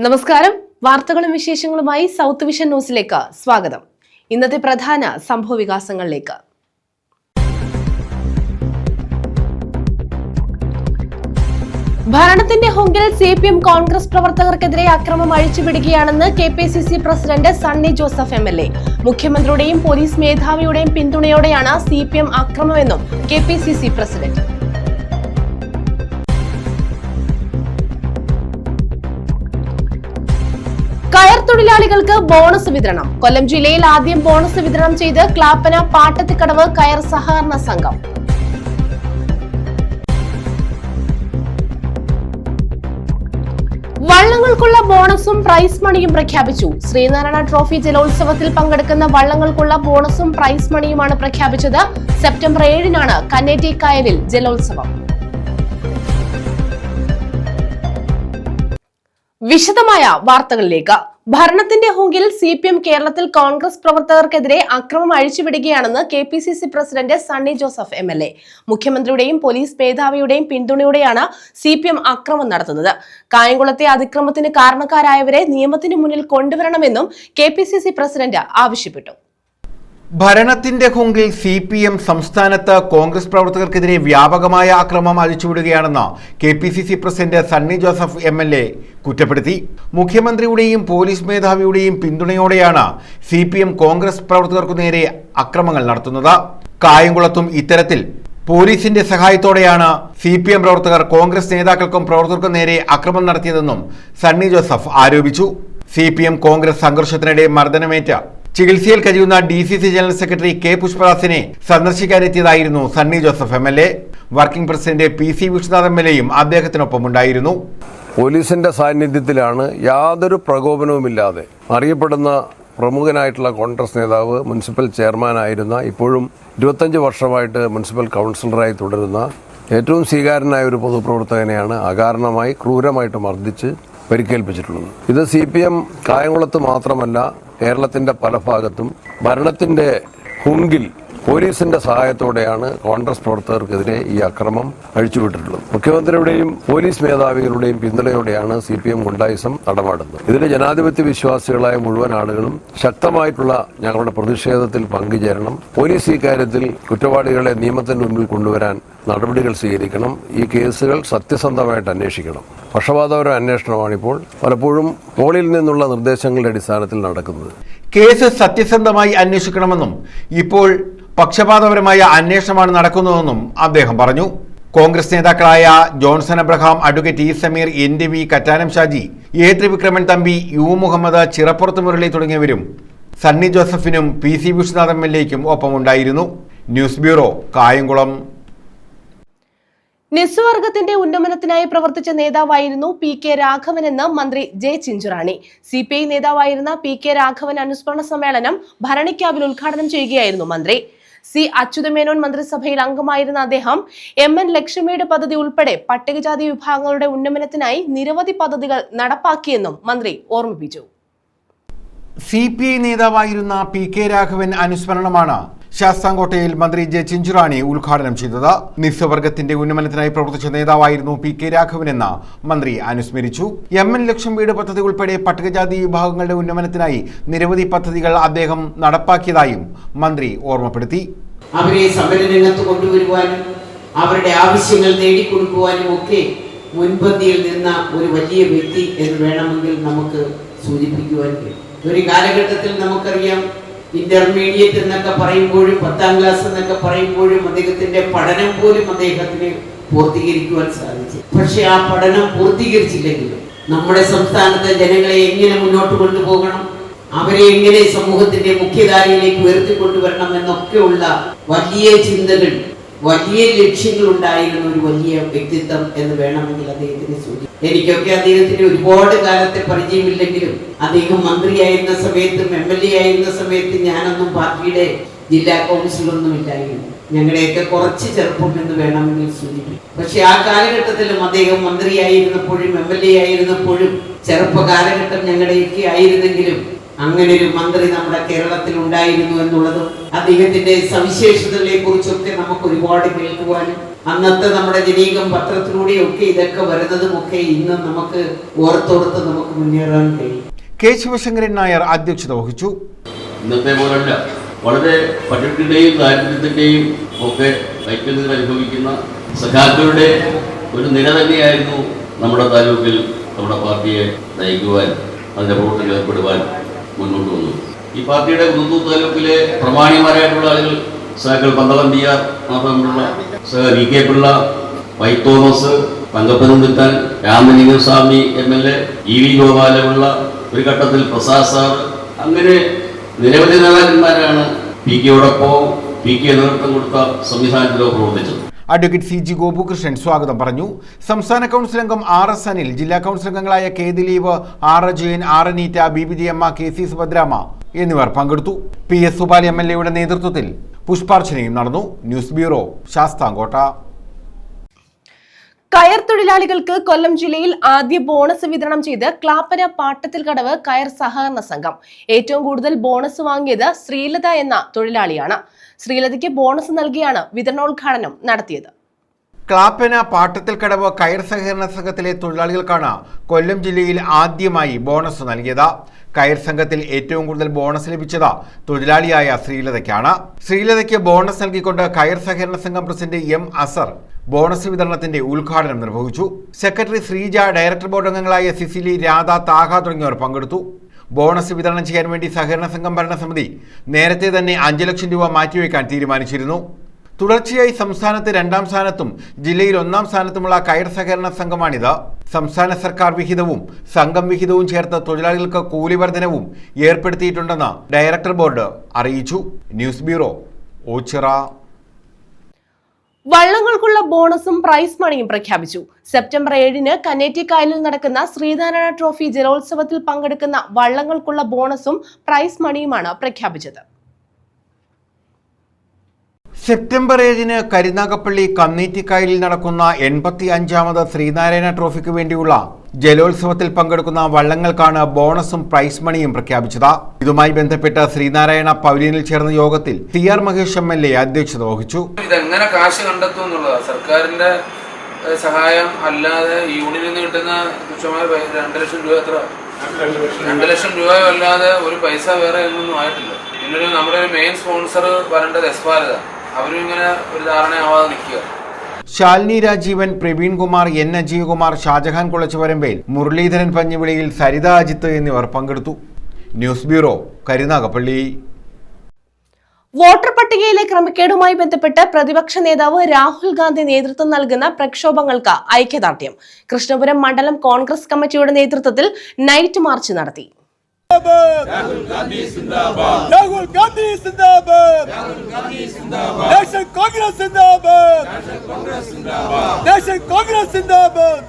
നമസ്കാരം. വാർത്തകളും വിശേഷങ്ങളുമായി സൗത്ത് വിഷൻ ന്യൂസിലേക്ക് സ്വാഗതം. ഇന്നത്തെ പ്രധാന സംഭവവികാസങ്ങളിലേക്ക്. ഭരണത്തിന്റെ ഹുങ്കിൽ CPM കോൺഗ്രസ് പ്രവർത്തകർക്കെതിരെ അക്രമം അഴിച്ചുവിടുകയാണെന്ന് KPCC president Sunny Joseph MLA. മുഖ്യമന്ത്രിയുടെയും പോലീസ് മേധാവിയുടെയും പിന്തുണയോടെയാണ് CPM അക്രമമെന്നും KPCC പ്രസിഡന്റ്. കയർ തൊഴിലാളികൾക്ക് ബോണസ് വിതരണം. കൊല്ലം ജില്ലയിൽ ആദ്യം ബോണസ് വിതരണം ചെയ്ത് ക്ലാപ്പന പാട്ടത്തിക്കടവ് കയർ സഹകരണ സംഘം. വള്ളങ്ങൾക്കുള്ള ബോണസും പ്രൈസ് മണിയും പ്രഖ്യാപിച്ചു. ശ്രീനാരായണ ട്രോഫി ജലോത്സവത്തിൽ പങ്കെടുക്കുന്ന വള്ളങ്ങൾക്കുള്ള ബോണസും പ്രൈസ് മണിയുമാണ് പ്രഖ്യാപിച്ചത്. സെപ്റ്റംബർ 7-നാണ് കന്നേറ്റി കായലിൽ ജലോത്സവം. വിശദമായ വാർത്തകളിലേക്ക്. ഭരണത്തിന്റെ ഹുങ്കിൽ CPM കേരളത്തിൽ കോൺഗ്രസ് പ്രവർത്തകർക്കെതിരെ അക്രമം അഴിച്ചുവിടുകയാണെന്ന് KPCC president Sunny Joseph MLA. മുഖ്യമന്ത്രിയുടെയും പോലീസ് മേധാവിയുടെയും പിന്തുണയോടെയാണ് CPM അക്രമം നടത്തുന്നത്. കായംകുളത്തെ അതിക്രമത്തിന് കാരണക്കാരായവരെ നിയമത്തിന് മുന്നിൽ കൊണ്ടുവരണമെന്നും KPCC പ്രസിഡന്റ് ആവശ്യപ്പെട്ടു. ഭരണത്തിന്റെ ഹുങ്കിൽ CPM സംസ്ഥാനത്ത് കോൺഗ്രസ് പ്രവർത്തകർക്കെതിരെ വ്യാപകമായ അക്രമം അഴിച്ചുവിടുകയാണെന്ന് KPCC president Sunny Joseph MLA കുറ്റപ്പെടുത്തി. മുഖ്യമന്ത്രിയുടെയും പോലീസ് മേധാവിയുടെയും പിന്തുണയോടെയാണ് CPM കോൺഗ്രസ് പ്രവർത്തകർക്കു നേരെ അക്രമങ്ങൾ നടത്തുന്നത്. കായംകുളത്തും ഇത്തരത്തിൽ പോലീസിന്റെ സഹായത്തോടെയാണ് CPM പ്രവർത്തകർ കോൺഗ്രസ് നേതാക്കൾക്കും പ്രവർത്തകർക്കും നേരെ അക്രമം നടത്തിയതെന്നും സണ്ണി ജോസഫ് ആരോപിച്ചു. CPM കോൺഗ്രസ് സംഘർഷത്തിനിടെ മർദ്ദനമേറ്റ ചികിത്സയിൽ കഴിയുന്ന DCC ജനറൽ സെക്രട്ടറി K. പുഷ്പദാസിനെ സന്ദർശിക്കാനെത്തിയതായിരുന്നു Sunny Joseph MLA. Working president PC Vishnunath MLAയും അദ്ദേഹത്തിനൊപ്പം ഉണ്ടായിരുന്നു. പോലീസിന്റെ സാന്നിധ്യത്തിലാണ് യാതൊരു പ്രകോപനവുമില്ലാതെ അറിയപ്പെടുന്ന പ്രമുഖനായിട്ടുള്ള കോൺഗ്രസ് നേതാവ്, മുനിസിപ്പൽ ചെയർമാനായിരുന്ന, ഇപ്പോഴും 25 വർഷമായിട്ട് മുനിസിപ്പൽ കൗൺസിലറായി തുടരുന്ന ഏറ്റവും സ്വീകാര്യനായ ഒരു പൊതുപ്രവർത്തകനെയാണ് അകാരണമായി ക്രൂരമായിട്ട് മർദ്ദിച്ച് പരിക്കേൽപ്പിച്ചിട്ടുള്ളത്. ഇത് CPM കായംകുളത്ത് മാത്രമല്ല, കേരളത്തിന്റെ പല ഭാഗത്തും ഭരണത്തിന്റെ ഹുങ്കിൽ പോലീസിന്റെ സഹായത്തോടെയാണ് കോൺഗ്രസ് പ്രവർത്തകർക്കെതിരെ ഈ അക്രമം അഴിച്ചുവിട്ടിട്ടുള്ളത്. മുഖ്യമന്ത്രിയുടെയും പോലീസ് മേധാവികളുടെയും പിന്തുണയോടെയാണ് CPM ഗുണ്ടായിസം നടമാടുന്നത്. ഇതിലെ ജനാധിപത്യ വിശ്വാസികളായ മുഴുവൻ ആളുകളും ശക്തമായിട്ടുള്ള ഞങ്ങളുടെ പ്രതിഷേധത്തിൽ പങ്കുചേരണം. പോലീസ് ഈ കാര്യത്തിൽ കുറ്റവാളികളെ നിയമത്തിന് മുന്നിൽ കൊണ്ടുവരാൻ നടപടികൾ സ്വീകരിക്കണം. ഈ കേസുകൾ സത്യസന്ധമായിട്ട് അന്വേഷിക്കണം. പക്ഷപാതപര അന്വേഷണമാണിപ്പോൾ പലപ്പോഴും മോളിൽ നിന്നുള്ള നിർദ്ദേശങ്ങളുടെ അടിസ്ഥാനത്തിൽ നടക്കുന്നത്. കേസ് സത്യസന്ധമായി അന്വേഷിക്കണമെന്നും ഇപ്പോൾ പക്ഷപാതപരമായ അന്വേഷണമാണ് നടക്കുന്നതെന്നും അദ്ദേഹം പറഞ്ഞു. കോൺഗ്രസ് നേതാക്കളായ Johnson Abraham, advocate E. Sameer, NDV, Kattanam Shaji, A. Thrivikraman Thampi, U. Muhammad, Chirappurath Murali തുടങ്ങിയവരും സണ്ണി ജോസഫിനും PC വിഷ്ണുനാഥ് MLAയ്ക്കും ഒപ്പമുണ്ടായിരുന്നു. News bureau, Kayamkulam. നിസ്വർഗത്തിന്റെ ഉന്നമനത്തിനായി പ്രവർത്തിച്ച നേതാവായിരുന്നു PK രാഘവൻ എന്ന് മന്ത്രി J. ചിഞ്ചുറാണി. CPI നേതാവായിരുന്ന PK രാഘവൻ അനുസ്മരണ സമ്മേളനം ഭരണിക്കാവിൽ ഉദ്ഘാടനം ചെയ്യുകയായിരുന്നു മന്ത്രി. C. അച്യുതമേനോൻ മന്ത്രിസഭയിൽ അംഗമായിരുന്ന അദ്ദേഹം MN ലക്ഷ്മിയുടെ പദ്ധതി ഉൾപ്പെടെ പട്ടികജാതി വിഭാഗങ്ങളുടെ ഉന്നമനത്തിനായി നിരവധി പദ്ധതികൾ നടപ്പാക്കിയെന്നും മന്ത്രി ഓർമ്മിപ്പിച്ചു. CPI നേതാവായിരുന്ന PK രാഘവൻ അനുസ്മരണമാണ് ശാസ്താംകോട്ടയിൽ മന്ത്രി J. ചിഞ്ചുറാണി ഉദ്ഘാടനം ചെയ്തത്. നിസ്വർഗത്തിന്റെ ഉന്നമനത്തിനായി പ്രവർത്തിച്ച നേതാവായിരുന്നു PK രാഘവൻ എന്ന് മന്ത്രി അനുസ്മരിച്ചു. MN ലക്ഷ്മിയുടെ പദ്ധതി ഉൾപ്പെടെ പട്ടികജാതി വിഭാഗങ്ങളുടെ ഉന്നമനത്തിനായി നിരവധി പദ്ധതികൾ അദ്ദേഹം നടപ്പാക്കിയതായും മന്ത്രി ഓർമ്മപ്പെടുത്തി. അവരെ സമരരംഗത്ത് കൊണ്ടുവരുവാനും അവരുടെ ആവശ്യങ്ങൾ നേടിക്കൊടുക്കുവാനും ഒക്കെ മുൻപന്തിയിൽ നിന്ന ഒരു വലിയ വ്യക്തി എന്ന് വേണമെങ്കിൽ നമുക്ക് സൂചിപ്പിക്കുവാൻ കഴിയും. ഒരു കാലഘട്ടത്തിൽ നമുക്കറിയാം, ഇന്റർമീഡിയറ്റ് എന്നൊക്കെ പറയുമ്പോഴും 10ാം ക്ലാസ് എന്നൊക്കെ പറയുമ്പോഴും അദ്ദേഹത്തിന്റെ പഠനം പോലും അദ്ദേഹത്തിന് പൂർത്തീകരിക്കുവാൻ സാധിച്ചു. പക്ഷെ ആ പഠനം പൂർത്തീകരിച്ചില്ലെങ്കിലും നമ്മുടെ സംസ്ഥാനത്തെ ജനങ്ങളെ എങ്ങനെ മുന്നോട്ട് കൊണ്ടുപോകണം, അവരെ എങ്ങനെ സമൂഹത്തിന്റെ മുഖ്യധാരയിലേക്ക് ഉയർത്തിക്കൊണ്ടുവരണം എന്നൊക്കെയുള്ള വലിയ ചിന്തകൾ, വലിയ ലക്ഷ്യങ്ങൾ ഉണ്ടായിരുന്ന ഒരു വലിയ വ്യക്തിത്വം എന്ന് വേണമെങ്കിൽ അദ്ദേഹത്തിന് സൂചിപ്പിക്കാം. എനിക്കൊക്കെ അദ്ദേഹത്തിന് ഒരുപാട് കാലത്തെ പരിചയമില്ലെങ്കിലും അദ്ദേഹം മന്ത്രിയായിരുന്ന സമയത്തും MLA ആയിരുന്ന സമയത്ത് ഞാനൊന്നും പാർട്ടിയുടെ ജില്ലാ കൗൺസിലൊന്നും ഇല്ലായിരുന്നു. ഞങ്ങളുടെയൊക്കെ കുറച്ച് ചെറുപ്പം എന്ന് വേണമെങ്കിൽ സൂചിപ്പിക്കും. പക്ഷെ ആ കാലഘട്ടത്തിലും അദ്ദേഹം മന്ത്രിയായിരുന്നപ്പോഴും MLA ആയിരുന്നപ്പോഴും ചെറുപ്പ കാലഘട്ടം ഞങ്ങളുടെയൊക്കെ ആയിരുന്നെങ്കിലും അങ്ങനെ ഒരു മന്ത്രി നമ്മുടെ കേരളത്തിൽ ഉണ്ടായിരുന്നു എന്നുള്ളതും അദ്ദേഹത്തിന്റെ സവിശേഷതകളെ കുറിച്ചൊക്കെ നമുക്ക് ഒരുപാട് കേൾക്കുവാനും അന്നത്തെ നമ്മുടെ ജനീകം പത്രത്തിലൂടെയൊക്കെ ഇതൊക്കെ വരുന്നതും ഒക്കെ ഇന്ന് നമുക്ക് ഓർത്തോർത്ത് നമുക്ക് മുന്നേറാൻ കഴിയും. കെ ശിവശങ്കരൻ നായർ അധ്യക്ഷത വഹിച്ചു. ഇന്നത്തെ പോലല്ല, വളരെ പട്ടിണിയുടെയും ദാരിദ്ര്യത്തിന്റെയും ഒക്കെ ഐക്യത്തിൽ അനുഭവിക്കുന്ന സഖാക്കളുടെ ഒരു നിര തന്നെയായിരുന്നു നമ്മുടെ താലൂക്കിൽ നമ്മുടെ പാർട്ടിയെ നയിക്കുവാൻ, അതിന്റെ പ്രവർത്തനത്തിൽ ഏർപ്പെടുവാൻ മുന്നോട്ട് വന്നു. ഈ പാർട്ടിയുടെ കുന്നത്തൂർ താലൂക്കിലെ പ്രമാണിമാരായിട്ടുള്ള ആളുകൾ സഖാക്കൾ പന്തളന്തിയ മാത്രമുള്ള V K Pillai, Y Thomas, തങ്കപ്പനുണ്ടിത്താൻ, Ramalingaswamy MLA, E V Gopalapillai, ഒരു ഘട്ടത്തിൽ പ്രസാദ് സാർ, അങ്ങനെ നിരവധി നേതാക്കന്മാരാണ് PK നേതൃത്വം കൊടുത്ത സംവിധാനത്തിലോ പ്രവർത്തിച്ചത്. അഡ്വക്കേറ്റ് CG ഗോപുകൃഷ്ണൻ സ്വാഗതം പറഞ്ഞു. സംസ്ഥാന കൗൺസിൽ അംഗം RS അനിൽ, ജില്ലാ കൗൺസിൽ അംഗങ്ങളായ K Dileep, R Ajayan, R Aneeta, BBG അമ്മ, KC സുഭദ്രാമ എന്നിവർ പങ്കെടുത്തു. PS സുബാലി MLA നേതൃത്വത്തിൽ പുഷ്പാർച്ചനയും നടന്നു. News bureau, Sasthamcotta. കയർ തൊഴിലാളികൾക്ക് കൊല്ലം ജില്ലയിൽ ആദ്യ ബോണസ് വിതരണം ചെയ്ത് ക്ലാപ്പന പാട്ടത്തിൽ കടവ് കയർ സഹകരണ സംഘം. ഏറ്റവും കൂടുതൽ ബോണസ് വാങ്ങിയത് ശ്രീലത എന്ന തൊഴിലാളിയാണ്. ശ്രീലതയ്ക്ക് ബോണസ് നൽകിയാണ് വിതരണോദ്ഘാടനം നടത്തിയത്. ക്ലാപ്പന പാട്ടത്തിൽ കടവ് കയർ സഹകരണ സംഘത്തിലെ തൊഴിലാളികൾക്കാണ് കൊല്ലം ജില്ലയിൽ ആദ്യമായി ബോണസ് നൽകിയത്. കയർ സംഘത്തിൽ ഏറ്റവും കൂടുതൽ ബോണസ് ലഭിച്ചത് തൊഴിലാളിയായ ശ്രീലതയ്ക്കാണ്. ശ്രീലതയ്ക്ക് ബോണസ് നൽകിക്കൊണ്ട് കയർ സഹകരണ സംഘം പ്രസിഡന്റ് M അസർ ബോണസ് വിതരണത്തിന്റെ ഉദ്ഘാടനം നിർവഹിച്ചു. സെക്രട്ടറി ശ്രീജ, ഡയറക്ടർ ബോർഡ് അംഗങ്ങളായ സിസിലി, രാധ, താഹ തുടങ്ങിയവർ പങ്കെടുത്തു. ബോണസ് വിതരണം ചെയ്യാൻ വേണ്ടി സഹകരണ സംഘം ഭരണസമിതി നേരത്തെ തന്നെ 5 ലക്ഷം രൂപ മാറ്റിവെക്കാൻ തീരുമാനിച്ചിരുന്നു. തുടർച്ചയായി സംസ്ഥാനത്ത് 2ാം സ്ഥാനത്തും ജില്ലയിൽ 1ാം സ്ഥാനത്തുമുള്ള കയർ സഹകരണ സംഘമാണിത്. സംസ്ഥാന സർക്കാർ വിഹിതവും സംഘം വിഹിതവും ചേർത്ത് തൊഴിലാളികൾക്ക് കൂലി വർധനവും ഏർപ്പെടുത്തിയിട്ടുണ്ടെന്ന് ഡയറക്ടർ ബോർഡ് അറിയിച്ചു. News bureau, Ochira. വള്ളങ്ങൾക്കുള്ള ബോണസും പ്രൈസ് മണിയും പ്രഖ്യാപിച്ചു. സെപ്റ്റംബർ 7-ന് കന്നേറ്റിക്കായലിൽ നടക്കുന്ന ശ്രീനാരായണ ട്രോഫി ജലോത്സവത്തിൽ പങ്കെടുക്കുന്ന വള്ളങ്ങൾക്കുള്ള ബോണസും പ്രൈസ് മണിയുമാണ് പ്രഖ്യാപിച്ചത്. സെപ്റ്റംബർ 7-ന് കരുനാഗപ്പള്ളി കന്നേറ്റിക്കായലിൽ നടക്കുന്ന 85ാമത് ശ്രീനാരായണ ട്രോഫിക്ക് വേണ്ടിയുള്ള ജലോത്സവത്തിൽ പങ്കെടുക്കുന്ന വള്ളങ്ങൾക്കാണ് ബോണസും പ്രൈസ് മണിയും പ്രഖ്യാപിച്ചത്. ഇതുമായി ബന്ധപ്പെട്ട് ശ്രീനാരായണ പവലിയനിൽ ചേർന്ന യോഗത്തിൽ CR മഹേഷ് MLA അധ്യക്ഷത വഹിച്ചു. ഇതെങ്ങനെ കാശ് കണ്ടെത്തും എന്നുള്ളതാണ്. സർക്കാരിന്റെ സഹായം അല്ലാതെ യൂണിയനിൽ നിന്ന് കിട്ടുന്ന തുച്ഛമായ 2 ലക്ഷം രൂപ, 2 ലക്ഷം രൂപയോ അല്ലാതെ ഒരു പൈസ വേറെ ഒന്നും ആയിട്ടില്ല. പിന്നൊരു നമ്മുടെ ഒരു മെയിൻ സ്പോൺസർ വരേണ്ടത് എസ്പാരത, അവരും ഇങ്ങനെ ഒരു ധാരണയാവാതെ നിൽക്കുക. ശാലിനി രാജീവൻ, പ്രവീൺ കുമാർ, N അജയകുമാർ, ഷാജഹാൻ കുളച്ചുവരമ്പേൽ, മുരളീധരൻ പഞ്ഞിവിളിയിൽ, സരിത അജിത്ത് എന്നിവർ പങ്കെടുത്തു. News bureau, Karunagappally. വോട്ടർ പട്ടികയിലെ ക്രമക്കേടുമായി ബന്ധപ്പെട്ട് പ്രതിപക്ഷ നേതാവ് രാഹുൽ ഗാന്ധി നേതൃത്വം നൽകുന്ന പ്രക്ഷോഭങ്ങൾക്ക് ഐക്യദാർഢ്യം. കൃഷ്ണപുരം മണ്ഡലം കോൺഗ്രസ് കമ്മിറ്റിയുടെ നേതൃത്വത്തിൽ നൈറ്റ് മാർച്ച് നടത്തി. രാഹുൽ ഗാന്ധി സിന്ദാബാദ്, രാഹുൽ ഗാന്ധി സിന്ദാബാദ്, ദേശീയ കോൺഗ്രസ് സിന്ദാബാദ്, ദേശീയ കോൺഗ്രസ് സിന്ദാബാദ്.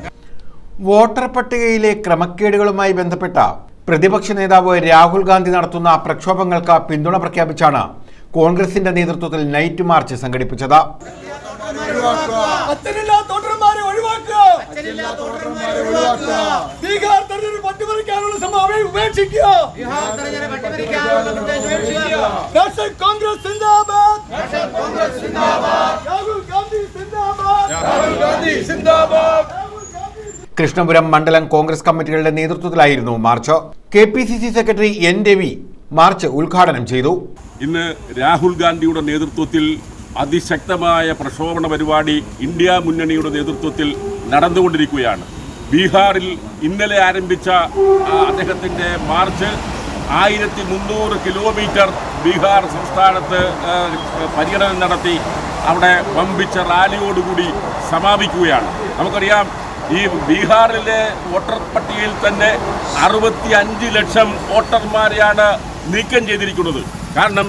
വോട്ടർ പട്ടികയിലെ ക്രമക്കേടുകളുമായി ബന്ധപ്പെട്ട പ്രതിപക്ഷ നേതാവ് രാഹുൽ ഗാന്ധി നടത്തുന്ന പ്രക്ഷോഭങ്ങൾക്ക് പിന്തുണ പ്രഖ്യാപിച്ചാണ് കോൺഗ്രസിന്റെ നേതൃത്വത്തിൽ നൈറ്റ് മാർച്ച് സംഘടിപ്പിച്ചത്. ബീഹാർ തെരഞ്ഞെടുപ്പ് അട്ടിമറിക്കാനുള്ള ശ്രമം ഉപേക്ഷിക്കുക. നാഷണൽ കോൺഗ്രസ് സിന്ദാബാദ്, രാഹുൽ ഗാന്ധി സിന്ദാബാദ്, രാഹുൽ ഗാന്ധി സിന്ദാബാദ്. കൃഷ്ണപുരം മണ്ഡലം കോൺഗ്രസ് കമ്മിറ്റികളുടെ നേതൃത്വത്തിലായിരുന്നു March. KPCC secretary N Ravi March ഉദ്ഘാടനം ചെയ്തു. ഇന്ന് രാഹുൽ ഗാന്ധിയുടെ നേതൃത്വത്തിൽ അതിശക്തമായ പ്രക്ഷോഭണ പരിപാടി ഇന്ത്യ മുന്നണിയുടെ നേതൃത്വത്തിൽ നടന്നുകൊണ്ടിരിക്കുകയാണ്. ബീഹാറിൽ ഇന്നലെ ആരംഭിച്ച അദ്ദേഹത്തിൻ്റെ മാർച്ച് 1300 കിലോമീറ്റർ ബീഹാർ സംസ്ഥാനത്ത് പര്യടനം നടത്തി അവിടെ വമ്പിച്ച റാലിയോടുകൂടി സമാപിക്കുകയാണ്. നമുക്കറിയാം, ഈ ബീഹാറിലെ വോട്ടർ പട്ടികയിൽ തന്നെ 65 ലക്ഷം വോട്ടർമാരെയാണ് നീക്കം ചെയ്തിരിക്കുന്നത്. കാരണം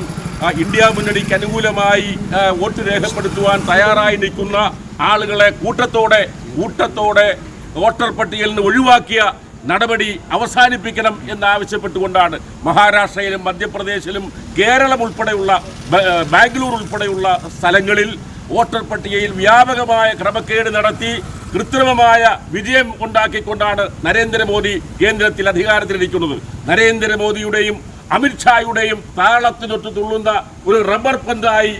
ഇന്ത്യ മുന്നണിക്ക് അനുകൂലമായി വോട്ട് രേഖപ്പെടുത്തുവാൻ തയ്യാറായി നിൽക്കുന്ന ആളുകളെ കൂട്ടത്തോടെ വോട്ടർ പട്ടികയിൽ നിന്ന് ഒഴിവാക്കിയ നടപടി അവസാനിപ്പിക്കണം എന്നാവശ്യപ്പെട്ടുകൊണ്ടാണ് മഹാരാഷ്ട്രയിലും മധ്യപ്രദേശിലും കേരളം ഉൾപ്പെടെയുള്ള ബാംഗ്ലൂർ ഉൾപ്പെടെയുള്ള സ്ഥലങ്ങളിൽ വോട്ടർ പട്ടികയിൽ വ്യാപകമായ ക്രമക്കേട് നടത്തി കൃത്രിമമായ വിജയം ഉണ്ടാക്കിക്കൊണ്ടാണ് നരേന്ദ്രമോദി കേന്ദ്രത്തിൽ അധികാരത്തിലിരിക്കുന്നത്. നരേന്ദ്രമോദിയുടെയും അമിത്ഷായുടെയും താളത്തിനൊത്ത് തുള്ളുന്ന ഒരു റബ്ബർ പന്തായി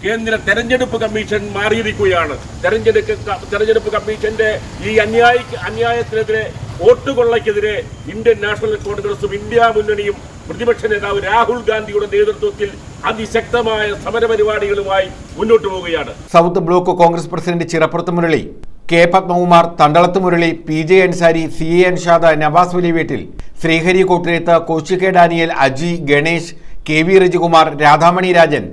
കേന്ദ്ര തെരഞ്ഞെടുപ്പ് കമ്മീഷൻ മാറിയിരിക്കുകയാണ്. തെരഞ്ഞെടുപ്പ് കമ്മീഷന്റെ ഈ അന്യായത്തിനെതിരെ, വോട്ടുകൊള്ളയ്ക്കെതിരെ ഇന്ത്യൻ നാഷണൽ കോൺഗ്രസും ഇന്ത്യ മുന്നണിയും പ്രതിപക്ഷ നേതാവ് രാഹുൽ ഗാന്ധിയുടെ നേതൃത്വത്തിൽ അതിശക്തമായ സമരപരിപാടികളുമായി മുന്നോട്ട് പോവുകയാണ്. South block Congress president Chirappurath Murali, K Padmakumar, Thandalath Murali, PJ Ansari, CA Anshad, Nawaz വലിയ വീട്ടിൽ, ശ്രീഹരി കോട്ടയത്ത്, കോശി ഡാനിയൽ, അജി, ഗണേഷ്, KV രജികുമാർ, രാധാമണി രാജൻ,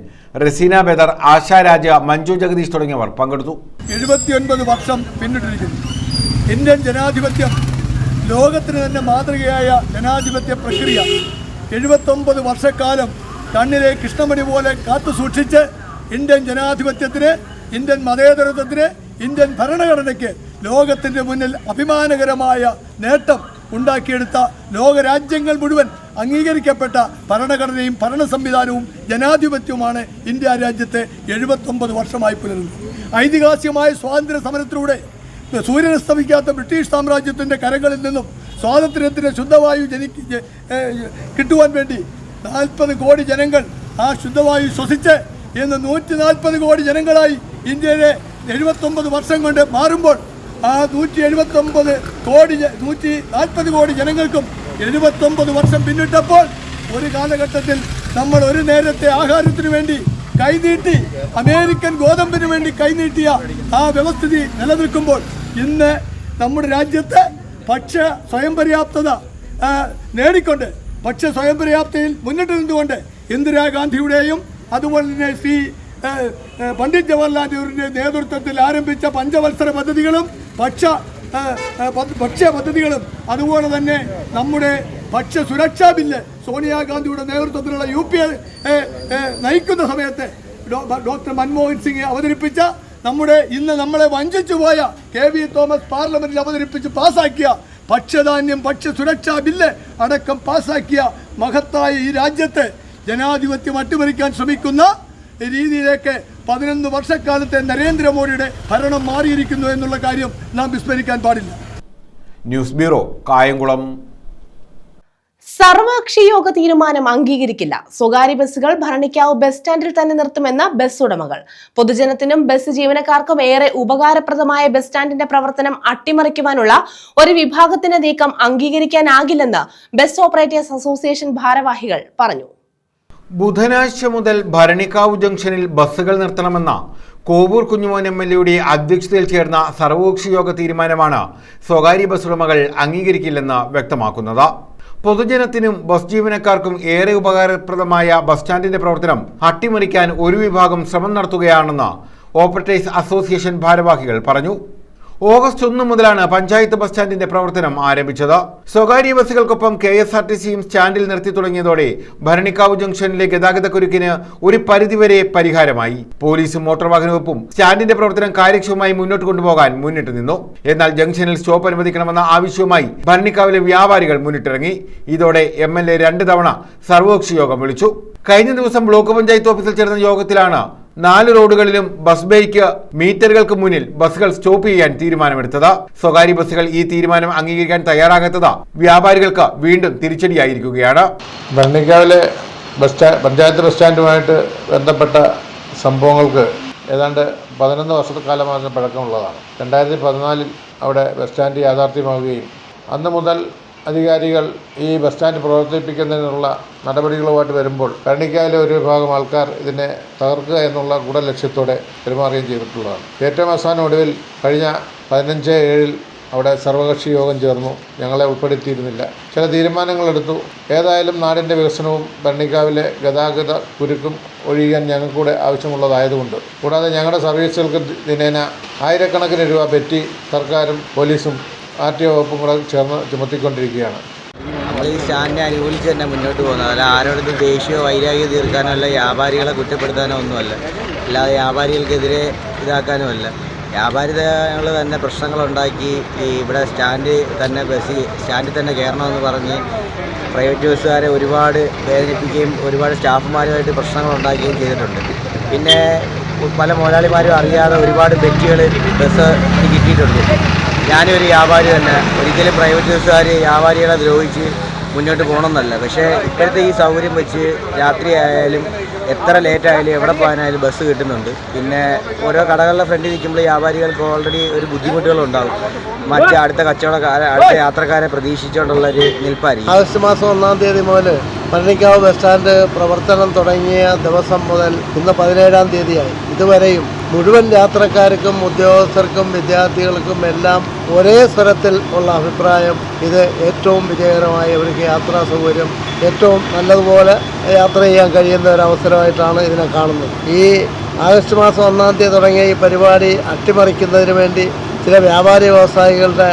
റസീന ബദർ, ആശാ രാജ, മഞ്ജു ജഗദീഷ് തുടങ്ങിയവർ പങ്കെടുത്തു. 79 വർഷം പിന്നിട്ടിരിക്കുന്നു. ഇന്ത്യൻ ജനാധിപത്യം ലോകത്തിന് തന്നെ മാതൃകയായ ജനാധിപത്യ പ്രക്രിയ 79 വർഷക്കാലം കണ്ണിലെ കൃഷ്ണമണി പോലെ കാത്തു സൂക്ഷിച്ച് ഇന്ത്യൻ ജനാധിപത്യത്തിന്, ഇന്ത്യൻ മതേതരത്വത്തിന്, ഇന്ത്യൻ ഭരണഘടനയ്ക്ക് ലോകത്തിൻ്റെ മുന്നിൽ അഭിമാനകരമായ നേട്ടം ഉണ്ടാക്കിയെടുത്ത ലോകരാജ്യങ്ങൾ മുഴുവൻ അംഗീകരിക്കപ്പെട്ട ഭരണഘടനയും ഭരണ സംവിധാനവും ജനാധിപത്യവുമാണ് ഇന്ത്യ രാജ്യത്തെ 79 വർഷമായി പുലരുന്നത്. ഐതിഹാസികമായ സ്വാതന്ത്ര്യ സമരത്തിലൂടെ സൂര്യനസ്തമിക്കാത്ത ബ്രിട്ടീഷ് സാമ്രാജ്യത്തിൻ്റെ കരങ്ങളിൽ നിന്നും സ്വാതന്ത്ര്യത്തിൻ്റെ ശുദ്ധവായു കിട്ടുവാൻ വേണ്ടി 40 കോടി ജനങ്ങൾ ആ ശുദ്ധവായു ശ്വസിച്ച് ഇന്ന് 140 കോടി ജനങ്ങളായി ഇന്ത്യയിലെ 79 വർഷം കൊണ്ട് മാറുമ്പോൾ ആ 140 കോടി ജനങ്ങൾക്കും 79 വർഷം പിന്നിട്ടപ്പോൾ ഒരു കാലഘട്ടത്തിൽ നമ്മൾ ഒരു നേരത്തെ ആഹാരത്തിന് വേണ്ടി കൈനീട്ടി, അമേരിക്കൻ ഗോതമ്പിന് വേണ്ടി കൈനീട്ടിയ ആ വ്യവസ്ഥിതി നിലനിൽക്കുമ്പോൾ ഇന്ന് നമ്മുടെ രാജ്യത്ത് ഭക്ഷ്യ സ്വയം പര്യാപ്തത നേടിക്കൊണ്ട്, ഭക്ഷ്യ സ്വയം പര്യാപ്തയിൽ മുന്നിട്ട് നിന്നുകൊണ്ട് ഇന്ദിരാഗാന്ധിയുടെയും അതുപോലെ തന്നെ ശ്രീ പണ്ഡിറ്റ് ജവഹർലാൽ നെഹ്റുവിൻ്റെ നേതൃത്വത്തിൽ ആരംഭിച്ച പഞ്ചവത്സര പദ്ധതികളും ഭക്ഷ്യ പദ്ധതികളും അതുപോലെ തന്നെ നമ്മുടെ ഭക്ഷ്യ സുരക്ഷാ ബില്ല് സോണിയാഗാന്ധിയുടെ നേതൃത്വത്തിലുള്ള UPA നയിക്കുന്ന സമയത്ത് ഡോക്ടർ മൻമോഹൻ സിംഗ് അവതരിപ്പിച്ച, ഇന്ന് നമ്മളെ വഞ്ചിച്ചു പോയ KV തോമസ് പാർലമെന്റിൽ അവതരിപ്പിച്ച് പാസാക്കിയ ഭക്ഷ്യധാന്യം ഭക്ഷ്യ സുരക്ഷാ ബില്ല് അടക്കം പാസാക്കിയ മഹത്തായ ഈ രാജ്യത്തെ ജനാധിപത്യം അട്ടിമറിക്കാൻ ശ്രമിക്കുന്ന രീതിയിലേക്ക് 11 വർഷക്കാലത്തെ നരേന്ദ്രമോദിയുടെ ഭരണം മാറിയിരിക്കുന്നു എന്നുള്ള കാര്യം നാം വിസ്മരിക്കാൻ പാടില്ല. News bureau, Kayamkulam. സർവകക്ഷി യോഗ തീരുമാനം അംഗീകരിക്കില്ല. സ്വകാര്യ ബസ്സുകൾ ഭരണിക്കാവ് ബസ് സ്റ്റാൻഡിൽ തന്നെ നിർത്തുമെന്ന ബസ് ഉടമകൾ. പൊതുജനത്തിനും ബസ് ജീവനക്കാർക്കും ഏറെ ഉപകാരപ്രദമായ ബസ് സ്റ്റാൻഡിന്റെ പ്രവർത്തനം അട്ടിമറിക്കുവാനുള്ള ഒരു വിഭാഗത്തിന്റെ നീക്കം അംഗീകരിക്കാനാകില്ലെന്ന് ബസ് ഓപ്പറേറ്റേഴ്സ് അസോസിയേഷൻ ഭാരവാഹികൾ പറഞ്ഞു. ബുധനാഴ്ച മുതൽ ഭരണിക്കാവ് ജംഗ്ഷനിൽ ബസ്സുകൾ നിർത്തണമെന്ന കോവൂർ കുഞ്ഞുമോൻ MLAയുടെ അധ്യക്ഷതയിൽ ചേർന്ന സർവകക്ഷി യോഗ തീരുമാനമാണ് സ്വകാര്യ ബസ് ഉടമകൾ അംഗീകരിക്കില്ലെന്ന് വ്യക്തമാക്കുന്നത്. പൊതുജനത്തിനും ബസ് ജീവനക്കാർക്കും ഏറെ ഉപകാരപ്രദമായ ബസ് സ്റ്റാൻഡിന്റെ പ്രവർത്തനം അട്ടിമറിക്കാൻ ഒരു വിഭാഗം ശ്രമം നടത്തുകയാണെന്ന് ഓപ്പറേറ്റേഴ്സ് അസോസിയേഷൻ ഭാരവാഹികൾ പറഞ്ഞു. ഓഗസ്റ്റ് 1 മുതലാണ് പഞ്ചായത്ത് ബസ് സ്റ്റാൻഡിന്റെ പ്രവർത്തനം ആരംഭിച്ചത്. സ്വകാര്യ ബസ്സുകൾക്കൊപ്പം KSRTCയും സ്റ്റാൻഡിൽ നിർത്തി തുടങ്ങിയതോടെ ഭരണിക്കാവ് ജംഗ്ഷനിലെ ഗതാഗതക്കുരുക്കിന് ഒരു പരിധിവരെ പരിഹാരമായി. പോലീസും മോട്ടോർ വാഹന വകുപ്പും സ്റ്റാൻഡിന്റെ പ്രവർത്തനം കാര്യക്ഷമമായി മുന്നോട്ട് കൊണ്ടുപോകാൻ മുന്നിട്ട് നിന്നു. എന്നാൽ ജംഗ്ഷനിൽ സ്റ്റോപ്പ് അനുവദിക്കണമെന്ന ആവശ്യവുമായി ഭരണിക്കാവിലെ വ്യാപാരികൾ മുന്നിട്ടിറങ്ങി. ഇതോടെ MLA 2 തവണ സർവകക്ഷി യോഗം വിളിച്ചു. കഴിഞ്ഞ ദിവസം ബ്ലോക്ക് പഞ്ചായത്ത് ഓഫീസിൽ ചേർന്ന യോഗത്തിലാണ് 4 റോഡുകളിലും ബസ് ബേക്ക് മീറ്ററുകൾക്ക് മുന്നിൽ ബസ്സുകൾ സ്റ്റോപ്പ് ചെയ്യാൻ തീരുമാനമെടുത്തത്. സ്വകാര്യ ബസ്സുകൾ ഈ തീരുമാനം അംഗീകരിക്കാൻ തയ്യാറാകാത്തത് വ്യാപാരികൾക്ക് വീണ്ടും തിരിച്ചടിയായിരിക്കുകയാണ്. ഭരണിക്കാവിലെ പഞ്ചായത്ത് ബസ് സ്റ്റാൻഡുമായിട്ട് ബന്ധപ്പെട്ട സംഭവങ്ങൾക്ക് ഏതാണ്ട് 11 വർഷക്കാലമാണ് പഴക്കമുള്ളതാണ്. 2014 അവിടെ ബസ് സ്റ്റാൻഡ് യാഥാർത്ഥ്യമാവുകയും അന്ന് മുതൽ അധികാരികൾ ഈ ബസ് സ്റ്റാൻഡ് പ്രവർത്തിപ്പിക്കുന്നതിനുള്ള നടപടികളുമായിട്ട് വരുമ്പോൾ ഭരണിക്കാവിലെ ഒരു വിഭാഗം ആൾക്കാർ ഇതിനെ തകർക്കുക എന്നുള്ള ഗൂഢലക്ഷ്യത്തോടെ പെരുമാറുകയും ചെയ്തിട്ടുള്ളതാണ്. ഏറ്റവും അവസാനം ഒടുവിൽ കഴിഞ്ഞ 15/7 അവിടെ സർവകക്ഷി യോഗം ചേർന്നു. ഞങ്ങളെ ഉൾപ്പെടുത്തിയിരുന്നില്ല. ചില തീരുമാനങ്ങളെടുത്തു. ഏതായാലും നാടിൻ്റെ വികസനവും ഭരണിക്കാവിലെ ഗതാഗത കുരുക്കും ഒഴിയാൻ ഞങ്ങൾക്കൂടെ ആവശ്യമുള്ളതായതുകൊണ്ട്, കൂടാതെ ഞങ്ങളുടെ സർവീസുകൾക്ക് ദിനേന ആയിരക്കണക്കിന് രൂപ പെറ്റി സർക്കാരും പോലീസും RTO വകുപ്പും കൂടെ ചേർന്ന് ചുമത്തിക്കൊണ്ടിരിക്കുകയാണ്. നമ്മൾ ഈ സ്റ്റാൻഡിനെ അനുകൂലിച്ച് തന്നെ മുന്നോട്ട് പോകുന്നത്. അല്ല ആരോടും ദേഷ്യമോ വൈരാഗ്യം തീർക്കാനോ അല്ല, വ്യാപാരികളെ കുറ്റപ്പെടുത്താനോ ഒന്നുമല്ല, അല്ലാതെ വ്യാപാരികൾക്കെതിരെ ഇതാക്കാനും അല്ല. വ്യാപാരികൾ തന്നെ പ്രശ്നങ്ങളുണ്ടാക്കി ഈ ഇവിടെ സ്റ്റാൻഡിൽ തന്നെ കയറണമെന്ന് പറഞ്ഞ് പ്രൈവറ്റ് ബസ്സുകാരെ ഒരുപാട് വേദനിപ്പിക്കുകയും ഒരുപാട് സ്റ്റാഫുമാരുമായിട്ട് പ്രശ്നങ്ങളുണ്ടാക്കുകയും ചെയ്തിട്ടുണ്ട്. പിന്നെ പല മുതലാളിമാരും അറിയാതെ ഒരുപാട് പെറ്റികൾ ബസ് കിട്ടിയിട്ടുണ്ട്. ഞാനൊരു വ്യാപാരി തന്നെ. ഒരിക്കലും പ്രൈവറ്റ് ബസ്സുകാർ വ്യാപാരികളെ ദ്രോഹിച്ച് മുന്നോട്ട് പോകണമെന്നല്ല. പക്ഷേ ഇപ്പോഴത്തെ ഈ സൗകര്യം വെച്ച് രാത്രി ആയാലും എത്ര ലേറ്റ് ആയാലും എവിടെ പോകാനായാലും ബസ് കിട്ടുന്നുണ്ട്. പിന്നെ ഓരോ കടകളുടെ ഫ്രണ്ടിൽ നിൽക്കുമ്പോൾ വ്യാപാരികൾക്ക് ഓൾറെഡി ഒരു ബുദ്ധിമുട്ടുകളുണ്ടാകും. അടുത്ത യാത്രക്കാരെ പ്രതീക്ഷിച്ചുകൊണ്ടുള്ളൊരു നിൽപ്പായിരിക്കും. ആഗസ്റ്റ് മാസം 1-ാം തീയതി മുതൽ ഭരണിക്കാവ് ബസ് സ്റ്റാൻഡ് പ്രവർത്തനം തുടങ്ങിയ ദിവസം മുതൽ ഇന്ന് 17-ാം തീയതിയായി ഇതുവരെയും മുഴുവൻ യാത്രക്കാർക്കും ഉദ്യോഗസ്ഥർക്കും വിദ്യാർത്ഥികൾക്കും എല്ലാം ഒരേ സ്വരത്തിൽ ഉള്ള അഭിപ്രായം ഇത് ഏറ്റവും വിജയകരമായ ഒരു യാത്രാ സൗകര്യം, ഏറ്റവും നല്ലതുപോലെ യാത്ര ചെയ്യാൻ കഴിയുന്ന ഒരു അവസരമായിട്ടാണ് ഇതിനെ കാണുന്നത്. ഈ ആഗസ്റ്റ് മാസം 1-ാം തീയതി തുടങ്ങിയ ഈ പരിപാടി അട്ടിമറിക്കുന്നതിന് വേണ്ടി ചില വ്യാപാരി വ്യവസായികളുടെ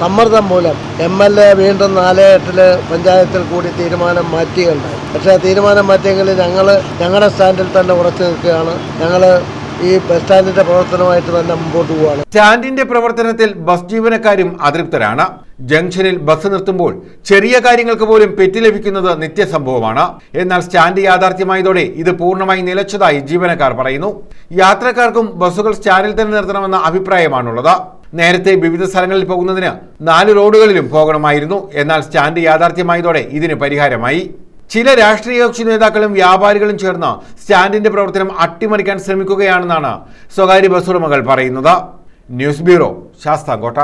സമ്മർദ്ദം മൂലം MLA വീണ്ടും 4-8 പഞ്ചായത്തിൽ കൂടി തീരുമാനം മാറ്റുകയുണ്ടായി. പക്ഷേ തീരുമാനം മാറ്റിയെങ്കിൽ ഞങ്ങളുടെ സ്റ്റാൻഡിൽ തന്നെ ഉറച്ചു നിൽക്കുകയാണ്. ഞങ്ങൾ ഈ ബസ് സ്റ്റാൻഡിന്റെ പ്രവർത്തനമായിട്ട് തന്നെ മുമ്പോട്ട് പോവുകയാണ്. സ്റ്റാൻഡിന്റെ പ്രവർത്തനത്തിൽ ബസ് ജീവനക്കാരും അതൃപ്തരാണ്. ജംഗ്ഷനിൽ ബസ് നിർത്തുമ്പോൾ ചെറിയ കാര്യങ്ങൾക്ക് പോലും പെറ്റി ലഭിക്കുന്നത് നിത്യസംഭവമാണ്. എന്നാൽ സ്റ്റാൻഡ് യാഥാർത്ഥ്യമായതോടെ ഇത് പൂർണ്ണമായി നിലച്ചതായി ജീവനക്കാർ പറയുന്നു. യാത്രക്കാർക്കും ബസ്സുകൾ സ്റ്റാൻഡിൽ തന്നെ നിർത്തണമെന്ന അഭിപ്രായമാണുള്ളത്. നേരത്തെ വിവിധ സ്ഥലങ്ങളിൽ പോകുന്നതിന് 4 റോഡുകളിലും പോകണമായിരുന്നു. എന്നാൽ സ്റ്റാൻഡ് യാഥാർത്ഥ്യമായതോടെ ഇതിന് പരിഹാരമായി. ചില രാഷ്ട്രീയ കക്ഷി നേതാക്കളും വ്യാപാരികളും ചേർന്ന് സ്റ്റാൻഡിന്റെ പ്രവർത്തനം അട്ടിമറിക്കാൻ ശ്രമിക്കുകയാണെന്നാണ് സ്വകാര്യ ബസ് ഉടമകൾ പറയുന്നത്. News bureau, Sasthamkotta.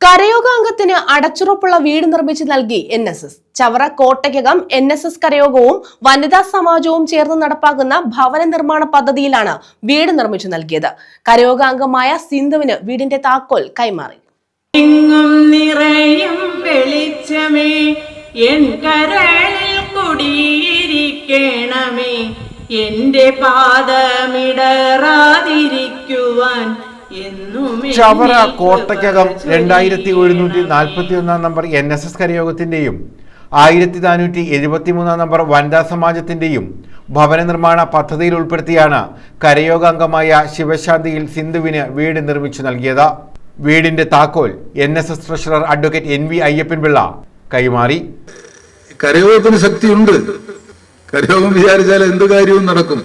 കരയോഗാംഗത്തിന് അടച്ചുറപ്പുള്ള വീട് നിർമ്മിച്ചു നൽകി NSS. ചവറ കോട്ടയ്ക്കകം NSS കരയോഗവും വനിതാ സമാജവും ചേർന്ന് നടപ്പാക്കുന്ന ഭവന നിർമ്മാണ പദ്ധതിയിലാണ് വീട് നിർമ്മിച്ചു നൽകിയത്. കരയോഗാംഗമായ സിന്ധുവിന് വീടിന്റെ താക്കോൽ കൈമാറി. Chavara Kottakkakam 2141 number NSS കരയോഗത്തിന്റെയും 1473 number വനിതാ സമാജത്തിന്റെയും ഭവന നിർമ്മാണ പദ്ധതിയിൽ ഉൾപ്പെടുത്തിയാണ് കരയോഗാംഗമായ ശിവശാന്തിയിൽ സിന്ധുവിന് വീട് നിർമ്മിച്ചു നൽകിയത്. വീടിന്റെ താക്കോൽ NSS treasurer advocate NV Ayyappan Pillai കൈമാറി. കരയോഗത്തിന് ശക്തിയുണ്ട്. കരയോഗം വിചാരിച്ചാൽ എന്ത് കാര്യവും നടക്കും.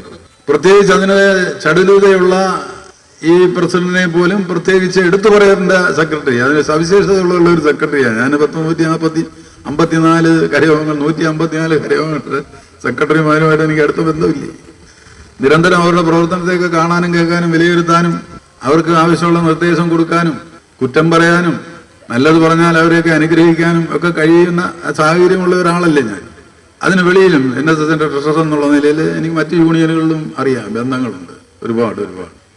പ്രത്യേകിച്ച് അതിന് ചടുലതയുള്ള ഈ പ്രസിഡന്റിനെ പോലും പ്രത്യേകിച്ച് എടുത്തു പറയേണ്ട സെക്രട്ടറി, അതിന് സവിശേഷതയുള്ള ഒരു സെക്രട്ടറിയാണ്. ഞാൻ 54 കരയോഗങ്ങൾ 154 കരയോഗങ്ങളുടെ സെക്രട്ടറിമാരുമായിട്ട് എനിക്ക് അടുത്ത ബന്ധമില്ലേ. നിരന്തരം അവരുടെ പ്രവർത്തനത്തെയൊക്കെ കാണാനും കേൾക്കാനും വിലയിരുത്താനും അവർക്ക് ആവശ്യമുള്ള നിർദ്ദേശം കൊടുക്കാനും കുറ്റം പറയാനും നല്ലത് പറഞ്ഞാൽ അവരെയൊക്കെ അനുഗ്രഹിക്കാനും ഒക്കെ കഴിയുന്ന സാഹചര്യമുള്ള ഒരാളല്ലേ ഞാൻ. അതിന് വെളിയിലും NSSന്റെ ട്രഷറർ എന്നുള്ള നിലയിൽ എനിക്ക് മറ്റ് യൂണിയനുകളിലും അറിയാം, ബന്ധങ്ങളുണ്ട് ഒരുപാട്.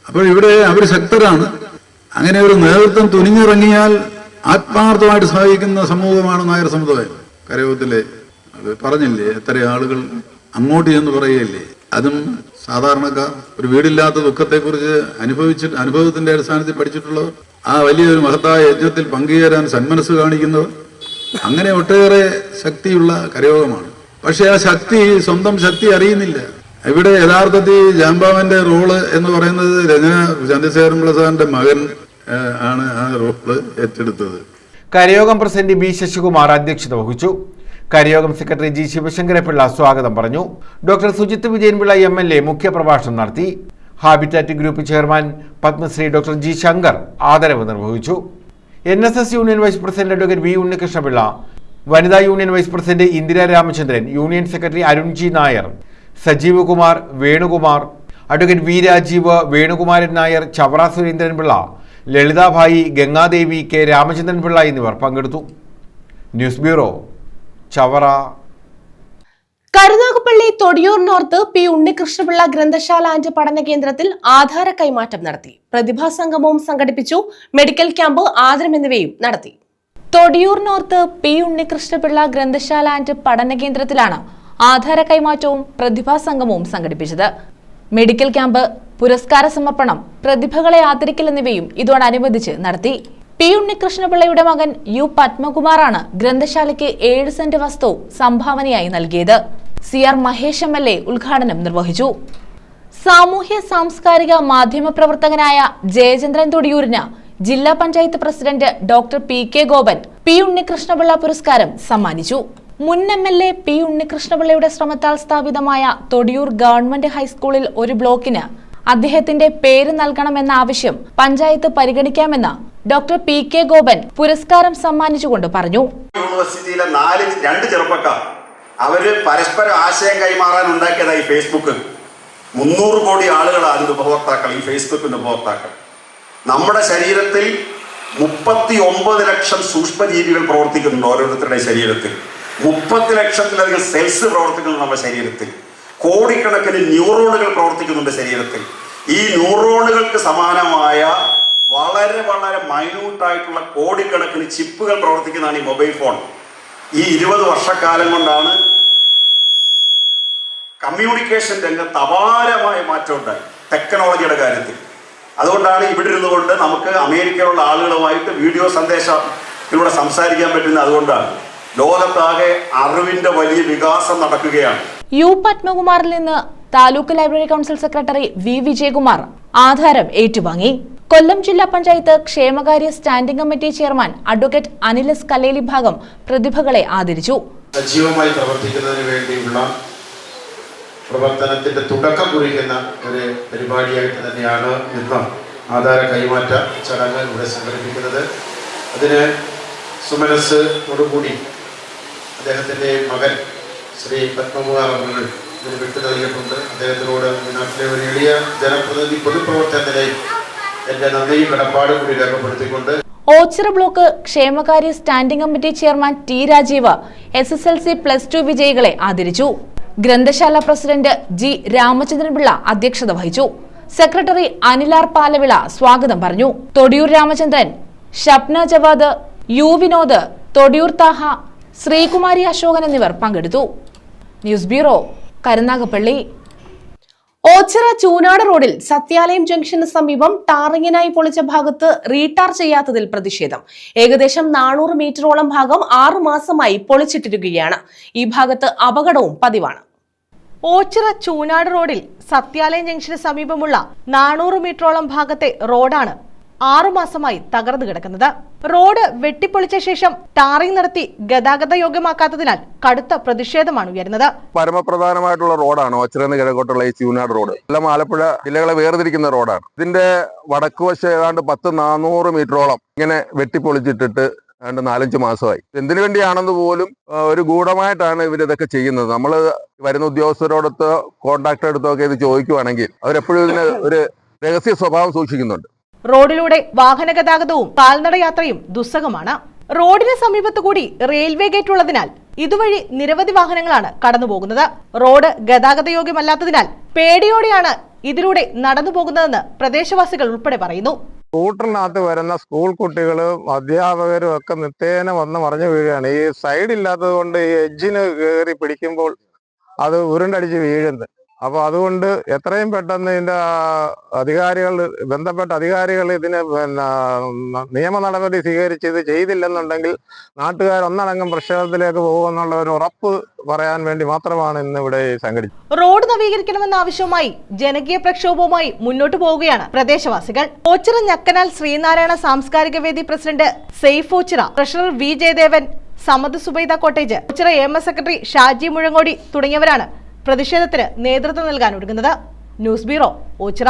അപ്പോൾ ഇവിടെ അവർ ശക്തരാണ്. അങ്ങനെ ഒരു നേതൃത്വം തുനിഞ്ഞിറങ്ങിയാൽ ആത്മാർത്ഥമായിട്ട് സഹായിക്കുന്ന സമൂഹമാണ് നായർ സമുദായം. കരയോഗത്തിലെ അത് പറഞ്ഞില്ലേ, എത്ര ആളുകൾ അങ്ങോട്ട് ചെന്ന് പറയുകയല്ലേ. അതും സാധാരണക്കാർ ഒരു വീടില്ലാത്ത ദുഃഖത്തെക്കുറിച്ച് അനുഭവത്തിന്റെ അടിസ്ഥാനത്തിൽ പഠിച്ചിട്ടുള്ളവർ, ആ വലിയൊരു മഹത്തായ യജ്ഞത്തിൽ പങ്കുചേരാൻ സന്മനസ് കാണിക്കുന്നവർ, അങ്ങനെ ഒട്ടേറെ ശക്തിയുള്ള കരയോഗമാണ്. പക്ഷെ ആ ശക്തി സ്വന്തം ശക്തി അറിയുന്നില്ല. ഇവിടെ യഥാർത്ഥത്തിൽ ജാംബാവന്റെ റോള് എന്ന് പറയുന്നത് രചന ചന്ദ്രശേഖരൻ പ്രസാദിന്റെ മകൻ ആണ് ആ റോള് ഏറ്റെടുത്തത്. കരയോഗം പ്രസിഡന്റ് B ശശികുമാർ അധ്യക്ഷത വഹിച്ചു. കരയോഗം സെക്രട്ടറി G ശിവശങ്കരപിള്ള സ്വാഗതം പറഞ്ഞു. ഡോക്ടർ സുജിത്ത് വിജയൻപിള്ള MLA മുഖ്യപ്രഭാഷണം നടത്തി. Habitat group chairman Padmashri doctor G Shankar ആദരവ് നിർവഹിച്ചു. NSS union vice president advocate V Unnikrishnapillai, വനിതാ union vice president Indira Ramachandran, union secretary Arun G Nair, Sajeev Kumar, Venukumar, advocate V Rajeev, Venukumaran Nair, Chavara Surendranpillai, Lalithabhai, Gangadevi, K Ramachandranpillai എന്നിവർ പങ്കെടുത്തു. News bureau, Chavara. Karunagappally Thodiyoor north P Unnikrishnapillai ഗ്രന്ഥശാല ആൻഡ് പഠന കേന്ദ്രത്തിൽ ആധാര കൈമാറ്റം നടത്തി. പ്രതിഭാ സംഗമവും സംഘടിപ്പിച്ചു. മെഡിക്കൽ ക്യാമ്പ്, ആദരം എന്നിവയും നടത്തി. തൊടിയൂർ നോർത്ത് P ഉണ്ണികൃഷ്ണപിള്ള ഗ്രന്ഥശാല ആൻഡ് പഠന കേന്ദ്രത്തിലാണ് ആധാര കൈമാറ്റവും പ്രതിഭാ സംഗമവും സംഘടിപ്പിച്ചത്. മെഡിക്കൽ ക്യാമ്പ്, പുരസ്കാര സമർപ്പണം, പ്രതിഭകളെ ആദരിക്കൽ എന്നിവയും ഇതോടനുബന്ധിച്ച് നടത്തി. P ഉണ്ണികൃഷ്ണപിള്ളയുടെ മകൻ U പത്മകുമാറാണ് ഗ്രന്ഥശാലയ്ക്ക് 7 സെന്റ് വസ്തു സംഭാവനയായി നൽകിയത്. CR മഹേഷ് MLA ഉദ്ഘാടനം നിർവഹിച്ചു. സാമൂഹ്യ സാംസ്കാരിക മാധ്യമ പ്രവർത്തകനായ ജയചന്ദ്രൻ തൊടിയൂരിന് ജില്ലാ panchayat president doctor PK Gopan P Unnikrishna Pillai പുരസ്കാരം സമ്മാനിച്ചു. മുൻ MLA P ഉണ്ണികൃഷ്ണപിള്ളയുടെ ശ്രമത്താൽ സ്ഥാപിതമായ തൊടിയൂർ ഗവൺമെന്റ് ഹൈസ്കൂളിൽ ഒരു ബ്ലോക്കിന് അദ്ദേഹത്തിന്റെ പേര് നൽകണമെന്ന ആവശ്യം പഞ്ചായത്ത് പരിഗണിക്കാമെന്ന് ഡോക്ടർ PK ഗോപൻ പുരസ്കാരം സമ്മാനിച്ചുകൊണ്ട് പറഞ്ഞു. യൂണിവേഴ്സിറ്റിയിലെ 2 ചെറുപ്പക്കാർ അവര് പരസ്പരം ആശയം കൈമാറാൻ ഉണ്ടാക്കിയതായി ഫേസ്ബുക്ക്. 300 കോടി ആളുകളാണ് ഉപഭോക്താക്കൾ, ഈ ഫേസ്ബുക്കിന്റെ ഉപഭോക്താക്കൾ. നമ്മുടെ ശരീരത്തിൽ 39 ലക്ഷം സൂക്ഷ്മജീവികൾ പ്രവർത്തിക്കുന്നുണ്ട് ഓരോരുത്തരുടെ ശരീരത്തിൽ. 30 ലക്ഷത്തിലധികം സെൽസ് പ്രവർത്തിക്കുന്നുണ്ട് നമ്മുടെ ശരീരത്തിൽ. കോടിക്കണക്കിന് ന്യൂറോണുകൾ പ്രവർത്തിക്കുന്നുണ്ട് ശരീരത്തിൽ. ഈ ന്യൂറോണുകൾക്ക് സമാനമായ വളരെ വളരെ മൈന്യൂട്ടായിട്ടുള്ള കോടിക്കണക്കിന് ചിപ്പുകൾ പ്രവർത്തിക്കുന്നതാണ് ഈ മൊബൈൽ ഫോൺ. ഈ 20 വർഷക്കാലം കൊണ്ടാണ് കമ്മ്യൂണിക്കേഷൻ രംഗത്ത് അപാരമായ മാറ്റം ഉണ്ടായി ടെക്നോളജിയുടെ കാര്യത്തിൽ. അതുകൊണ്ടാണ് ഇവിടെ ഇരുന്നുകൊണ്ട് നമുക്ക് അമേരിക്കയിലുള്ള ആളുകളുമായിട്ട് വീഡിയോ സന്ദേശത്തിലൂടെ സംസാരിക്കാൻ പറ്റുന്നത്. അതുകൊണ്ടാണ് ലോകത്താകെ അറിവിന്റെ വലിയ വികാസം നടക്കുകയാണ്. യു പത്മകുമാറിൽ നിന്ന് taluk library council secretary V Vijayakumar ആധാരം ഏറ്റുവാങ്ങി. കൊല്ലം ജില്ലാ പഞ്ചായത്ത് ക്ഷേമകാര്യ standing committee chairman advocate Anil S Kalleli ഭാഗം പ്രതിഭകളെ ആദരിച്ചു. സജീവമായി പ്രവർത്തിക്കുന്നതിന് വേണ്ടിയുള്ള പ്രവർത്തനത്തിന്റെ തുടക്കം കുറിക്കുന്ന ഒരു പരിപാടിയായിട്ട് തന്നെയാണ് ഇന്ന് ആധാര കൈമാറ്റ ചടങ്ങ് ഇവിടെ സംഘടിപ്പിക്കുന്നത്. അതിന് സുമനസ്സോടുകൂടി അദ്ദേഹത്തിൻ്റെ മകൻ ശ്രീ പത്മകുമാർ അവർ ഇതിന് വിട്ടു നൽകിയിട്ടുണ്ട്. അദ്ദേഹത്തിനോട് നാട്ടിലെ ഒരു എളിയ ജനപ്രതിനിധി പൊതുപ്രവർത്തന നിലയിൽ എൻ്റെ നന്ദിയും കടപ്പാടും കൂടി രേഖപ്പെടുത്തിക്കൊണ്ട് ഓച്ചിറ ബ്ലോക്ക് ക്ഷേമകാര്യ standing committee chairman T Rajeev SSLC +2 വിജയികളെ ആദരിച്ചു. ഗ്രന്ഥശാല പ്രസിഡന്റ് G രാമചന്ദ്രൻ പിള്ള അധ്യക്ഷത വഹിച്ചു. സെക്രട്ടറി അനിലാർ പാലവിള സ്വാഗതം പറഞ്ഞു. തൊടിയൂർ രാമചന്ദ്രൻ, ഷപ്ന ജവാദ്, U വിനോദ്, തൊടിയൂർ താഹ, ശ്രീകുമാരി അശോകൻ എന്നിവർ പങ്കെടുത്തു. News bureau, Karunagappally. ഓച്ചിറ ചൂനാട് റോഡിൽ സത്യാലയം ജംഗ്ഷന് സമീപം ടാറിങ്ങിനായി പൊളിച്ച ഭാഗത്ത് റീടാർ ചെയ്യാത്തതിൽ പ്രതിഷേധം. ഏകദേശം 400 മീറ്ററോളം ഭാഗം 6 മാസമായി പൊളിച്ചിട്ടിരിക്കുകയാണ്. ഈ ഭാഗത്ത് അപകടവും പതിവാണ്. ഓച്ചിറ ചൂനാട് റോഡിൽ സത്യാലയം ജംഗ്ഷന് സമീപമുള്ള 400 മീറ്ററോളം ഭാഗത്തെ റോഡാണ് 6 മാസമായി തകർന്നു കിടക്കുന്നത്. റോഡ് വെട്ടിപ്പൊളിച്ച ശേഷം ടാറിംഗ് നടത്തി ഗതാഗത യോഗ്യമാക്കാത്തതിനാൽ കടുത്ത പ്രതിഷേധമാണ് ഉയരുന്നത്. പരമപ്രധാനമായിട്ടുള്ള റോഡാണ് ഓച്ചിറന്ന് കിഴക്കോട്ടുള്ള ഈ ചൂനാട് റോഡ്. കൊല്ലം, ആലപ്പുഴ ജില്ലകളെ വേർതിരിക്കുന്ന റോഡാണ്. ഇതിന്റെ വടക്കുവശം ഏതാണ്ട് 400 മീറ്ററോളം ഇങ്ങനെ വെട്ടിപ്പൊളിച്ചിട്ടിട്ട് ഏതാണ്ട് 4-5 മാസമായി. എന്തിനു വേണ്ടിയാണെന്ന് പോലും ഒരു ഗൂഢമായിട്ടാണ് ഇവരിതൊക്കെ ചെയ്യുന്നത്. നമ്മൾ വരുന്ന ഉദ്യോഗസ്ഥരോടൊത്തോ കോൺട്രാക്ടർ അടുത്തോ ഒക്കെ ഇത് ചോദിക്കുവാണെങ്കിൽ അവരെപ്പോഴും ഇതിന് ഒരു രഹസ്യ സ്വഭാവം സൂക്ഷിക്കുന്നുണ്ട്. റോഡിലൂടെ വാഹന ഗതാഗതവും കാൽനട യാത്രയും ദുസ്സഹമാണ്. റോഡിന് സമീപത്തു കൂടി റെയിൽവേ ഗേറ്റ് ഉള്ളതിനാൽ ഇതുവഴി നിരവധി വാഹനങ്ങളാണ് കടന്നുപോകുന്നത്. റോഡ് ഗതാഗത യോഗ്യമല്ലാത്തതിനാൽ പേടിയോടെയാണ് ഇതിലൂടെ നടന്നു പോകുന്നതെന്ന് പ്രദേശവാസികൾ ഉൾപ്പെടെ പറയുന്നു. സ്കൂട്ടറിനകത്ത് വരുന്ന സ്കൂൾ കുട്ടികളും അധ്യാപകരും ഒക്കെ നിത്യേന വന്ന് മറിഞ്ഞു വീഴുകയാണ്. ഈ സൈഡ് ഇല്ലാത്തത് കൊണ്ട് ഈ എഡ്ജിന് കയറി പിടിക്കുമ്പോൾ അത് ഉരുണ്ടടിച്ച് വീഴുന്നത്. അപ്പോൾ അതുകൊണ്ട് എത്രയും പെട്ടെന്ന് ഇതിൻ്റെ ബന്ധപ്പെട്ട അധികാരികൾ ഇതിന് നിയമ നടപടി സ്വീകരിച്ച് ഇത് ചെയ്തില്ലെന്നുണ്ടെങ്കിൽ നാട്ടുകാർ ഒന്നടങ്കം പ്രക്ഷോഭത്തിലേക്ക് പോകുമെന്നുള്ള ഒരു ഉറപ്പ് പറയാൻ വേണ്ടി മാത്രമാണ് ഇന്ന് ഇവിടെ സംഘടിച്ചത്. റോഡ് നവീകരിക്കണമെന്ന ആവശ്യവുമായി ജനകീയ പ്രക്ഷോഭവുമായി മുന്നോട്ട് പോവുകയാണ് പ്രദേശവാസികൾ. ഓച്ചിറ ഞക്കനാൽ ശ്രീനാരായണ സാംസ്കാരിക വേദി president Saif Oachira, treasurer V Jayadevan, Samad Zubaida cottage, Oachira AMS secretary Shaji Muzhangodi തുടങ്ങിയവരാണ് പ്രതിഷേധത്തിന് നേതൃത്വം നൽകാൻ ഒരുങ്ങുന്നത്. News bureau, Oachira.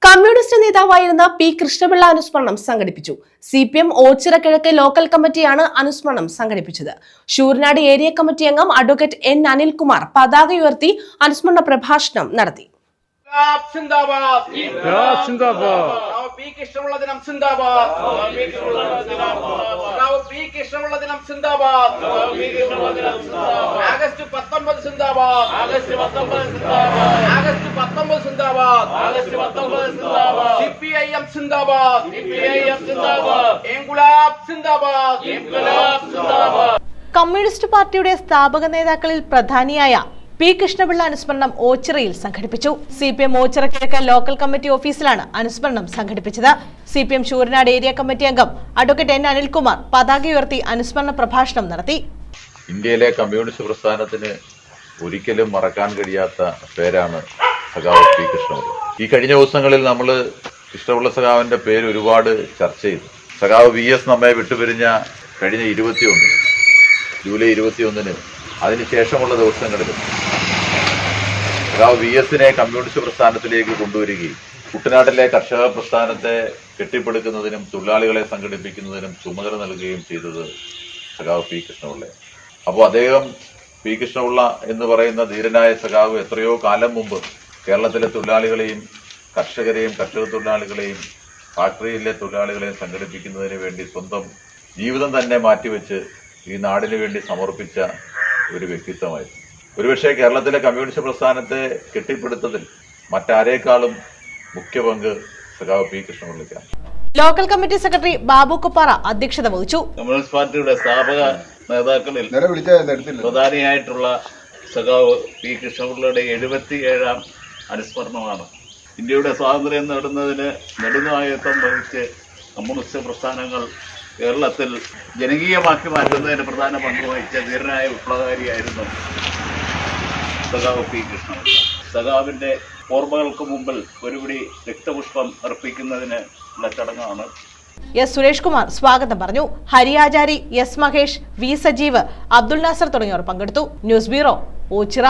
കമ്മ്യൂണിസ്റ്റ് നേതാവായിരുന്ന P കൃഷ്ണപിള്ള അനുസ്മരണം സംഘടിപ്പിച്ചു. CPM ഓച്ചിറ കിഴക്ക് ലോക്കൽ കമ്മിറ്റിയാണ് അനുസ്മരണം സംഘടിപ്പിച്ചത്. ശൂരനാട് ഏരിയ കമ്മിറ്റി അംഗം അഡ്വക്കേറ്റ് N അനിൽകുമാർ പതാക ഉയർത്തി അനുസ്മരണ പ്രഭാഷണം നടത്തി. കമ്മ്യൂണിസ്റ്റ് പാർട്ടിയുടെ സ്ഥാപക നേതാക്കളിൽ പ്രധാനിയായ P കൃഷ്ണപിള്ള അനുസ്മരണം ഓച്ചിറയിൽ സംഘടിപ്പിച്ചു. CPM ഓച്ചിറ കിഴക്ക് ലോക്കൽ കമ്മിറ്റി ഓഫീസിലാണ് അനുസ്മരണം സംഘടിപ്പിച്ചത്. CPM ശൂരനാട് ഏരിയ കമ്മിറ്റി അംഗം അഡ്വക്കേറ്റ് N അനിൽകുമാർ പതാക ഉയർത്തി അനുസ്മരണ പ്രഭാഷണം നടത്തി. ഇന്ത്യയിലെ കമ്മ്യൂണിസ്റ്റ് പ്രസ്ഥാനത്തിന് ഒരിക്കലും മറക്കാൻ കഴിയാത്ത പേരാണ് സഖാവ് P കൃഷ്ണപിള്ള. ഈ കഴിഞ്ഞ ദിവസങ്ങളിൽ നമ്മൾ കൃഷ്ണപിള്ള സഖാവിന്റെ പേര് ഒരുപാട് ചർച്ച ചെയ്തു. സഖാവ് VS നമ്മെ വിട്ടുപിരിഞ്ഞ കഴിഞ്ഞ ജൂലൈ 21 അതിനുശേഷമുള്ള ദിവസങ്ങളിൽ സഖാവ് VS കമ്മ്യൂണിസ്റ്റ് പ്രസ്ഥാനത്തിലേക്ക് കൊണ്ടുവരികയും കുട്ടനാട്ടിലെ കർഷക പ്രസ്ഥാനത്തെ കെട്ടിപ്പടുക്കുന്നതിനും തൊഴിലാളികളെ സംഘടിപ്പിക്കുന്നതിനും ചുമതല നൽകുകയും ചെയ്തത് സഖാവ് പി കൃഷ്ണപിള്ളയാണ്. അപ്പോൾ അദ്ദേഹം പി കൃഷ്ണപിള്ള എന്ന് പറയുന്ന ധീരനായ സഖാവ് എത്രയോ കാലം മുമ്പ് കേരളത്തിലെ തൊഴിലാളികളെയും കർഷകരെയും കർഷക തൊഴിലാളികളെയും ഫാക്ടറിയിലെ തൊഴിലാളികളെയും സംഘടിപ്പിക്കുന്നതിന് വേണ്ടി സ്വന്തം ജീവിതം തന്നെ മാറ്റിവെച്ച് ഈ നാടിനു വേണ്ടി സമർപ്പിച്ച ഒരു വ്യക്തിത്വമായിരുന്നു. ഒരുപക്ഷെ കേരളത്തിലെ കമ്മ്യൂണിസ്റ്റ് പ്രസ്ഥാനത്തെ കെട്ടിപ്പടുത്തതിൽ മറ്റാരേക്കാളും മുഖ്യ പങ്ക് സഖാവ് പി കൃഷ്ണപിള്ളയ്ക്കാണ്. Local committee secretary Babu Kuppara അധ്യക്ഷത വഹിച്ചു. കമ്മ്യൂണിസ്റ്റ് പാർട്ടിയുടെ സ്ഥാപക നേതാക്കളിൽ പ്രധാനിയായിട്ടുള്ള സഖാവ് പി കൃഷ്ണപിള്ളയുടെ 77ാം അനുസ്മരണമാണ്. ഇന്ത്യയുടെ സ്വാതന്ത്ര്യം നേടുന്നതിന് നെടുനായത്വം വഹിച്ച് കമ്മ്യൂണിസ്റ്റ് പ്രസ്ഥാനങ്ങൾ കേരളത്തിൽ ജനകീയമാക്കി മാറ്റുന്നതിന് പ്രധാന പങ്ക് വഹിച്ച ധീരനായ വിപ്ലവകാരിയായിരുന്നു സഖാവ് പി കൃഷ്ണപിള്ള. സഖാവിന്റെ ഓർമ്മകൾക്ക് മുമ്പിൽ ഒരുപിടി രക്തപുഷ്പം അർപ്പിക്കുന്നതിന് ഉള്ള ചടങ്ങാണ്. എസ് സുരേഷ് കുമാർ സ്വാഗതം പറഞ്ഞു. ഹരിയാചാരി, എസ് മഹേഷ്, വി സജീവ്, അബ്ദുൽ നാസർ തുടങ്ങിയവർ പങ്കെടുത്തു. News bureau, Ochira.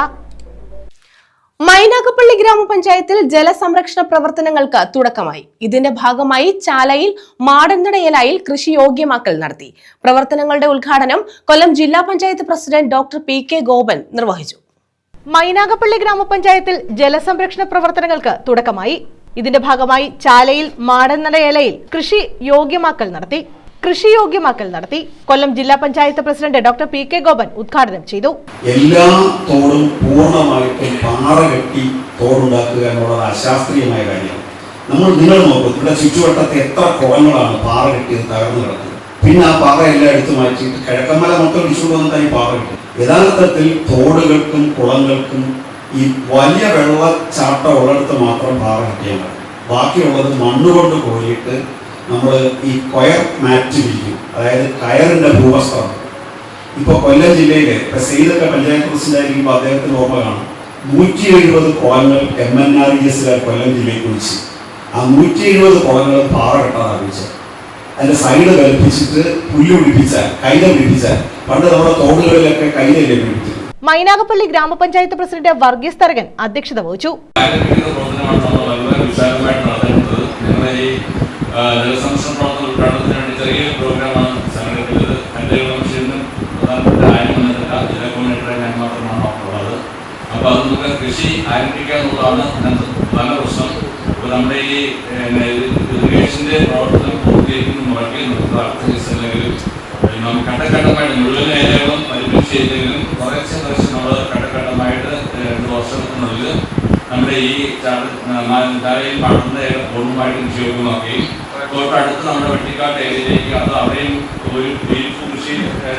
മൈനാഗപ്പള്ളി ഗ്രാമപഞ്ചായത്തിൽ ജലസംരക്ഷണ പ്രവർത്തനങ്ങൾക്ക് തുടക്കമായി. ഇതിന്റെ ഭാഗമായി ചാലയിൽ മാടന്തടയലായിൽ കൃഷി യോഗ്യമാക്കൽ നടത്തി. പ്രവർത്തനങ്ങളുടെ ഉദ്ഘാടനം കൊല്ലം ജില്ലാ panchayat president doctor P K Gopan നിർവഹിച്ചു. മൈനാഗപ്പള്ളി ഗ്രാമപഞ്ചായത്തിൽ ജലസംരക്ഷണ പ്രവർത്തനങ്ങൾക്ക് തുടക്കമായി. ഇതിന്റെ ഭാഗമായി ചാലയിൽ മാടന്തടയലയിൽ കൃഷി യോഗ്യമാക്കൽ നടത്തി. കൊല്ലം ജില്ലാ panchayat president doctor P K Gopan ഉദ്ഘാടനം ചെയ്തു. എല്ലാ തോടും പൂർണ്ണമായിട്ടും പാറ കെട്ടി തോടുണ്ടാക്കുക എന്നുള്ളത് അശാസ്ത്രീയമായ കാര്യമാണ്. നിങ്ങൾ നോക്കും, ഇവിടെ ചുറ്റുവട്ടത്തെ എത്ര കുളങ്ങളാണ് പാറ കെട്ടിയത് തകർന്നു കിടക്കുന്നത്. പിന്നെ ആ പാറ എല്ലാം എടുത്തു മാറ്റിയിട്ട് കിഴക്കന്മല മൊത്തം ഇടിച്ചുകൊണ്ട് വന്നിട്ടായി പാറ കിട്ടും. യഥാർത്ഥത്തിൽ തോടുകൾക്കും കുളങ്ങൾക്കും ഈ വലിയ വെള്ളച്ചാട്ടം ഉള്ളിടത്ത് മാത്രം പാറ കെട്ടിയാൽ മതി. ബാക്കിയുള്ളത് മണ്ണുകൊണ്ട് കോരിയിട്ട് നമ്മൾ ഈ കയർ മാറ്റ് വിരിക്കും, അതായത് കയറിന്റെ ഭൂവസ്ത്രം. ഇപ്പോൾ കൊല്ലം ജില്ലയിലെ സെയ്തൊക്കെ പഞ്ചായത്ത് പ്രസിഡന്റായിരിക്കുമ്പോൾ അദ്ദേഹത്തിന് ഓർമ്മ കാണും, 170 കുളങ്ങൾ MNRES കൊല്ലം ജില്ലയിൽ കുഴിച്ച് ആ 170 കുളങ്ങൾ പാറ കെട്ടാൻ ആരംഭിച്ചത്. അതിന്റെ സൈഡ് കൽപ്പിച്ചിട്ട് പുല്ല് പിടിപ്പിച്ചാൽ, കൈത പിടിപ്പിച്ചാൽ, പണ്ട് നമ്മുടെ തോടുകളിലൊക്കെ കൈതല്ലേ പിടിപ്പിച്ചത്. മൈനാഗപ്പള്ളി ഗ്രാമപഞ്ചായത്ത് പ്രസിഡന്റ് വർഗീസ് തരകൻ അധ്യക്ഷത വഹിച്ചു. ജലസംരക്ഷണ പ്രവർത്തന ഉദ്ഘാടനത്തിന് വേണ്ടി ചെറിയൊരു പ്രോഗ്രാമാണ് സംഘടിപ്പിച്ചത്. എൻ്റെ കമ്മീഷനും പ്രധാനപ്പെട്ട ആരും ജില്ലാ കോർഡിനേറ്ററെ ഞാൻ മാത്രമാണ് ഉള്ളത്. അപ്പോൾ അത് നമുക്ക് കൃഷി ആരംഭിക്കുക എന്നുള്ളതാണ് പ്രധാന പ്രശ്നം. അപ്പോൾ നമ്മുടെ ഈ ഇറിഗേഷൻ്റെ പ്രവർത്തനം പൂർത്തീകരിക്കുന്ന മുറയ്ക്ക് അല്ലെങ്കിൽ നമുക്ക് ഘട്ടഘട്ടമായിട്ട് മുഴുവൻ ഏരിയകളും പരിമിച്ച് ചെയ്തെങ്കിലും കുറച്ച് നമ്മൾ ഘട്ടഘട്ടമായിട്ട് 2 വർഷത്തിനുള്ളിൽ നമ്മുടെ ഈ ചാലയിൽ പാടുന്ന പൂർണ്ണമായിട്ട് കൃഷി യോഗ്യമാക്കുകയും തൊട്ടടുത്ത് നമ്മുടെ വെട്ടിക്കാട്ട് ഏരിയയിലേക്ക് അത് അവിടെയും ഒരു കൃഷി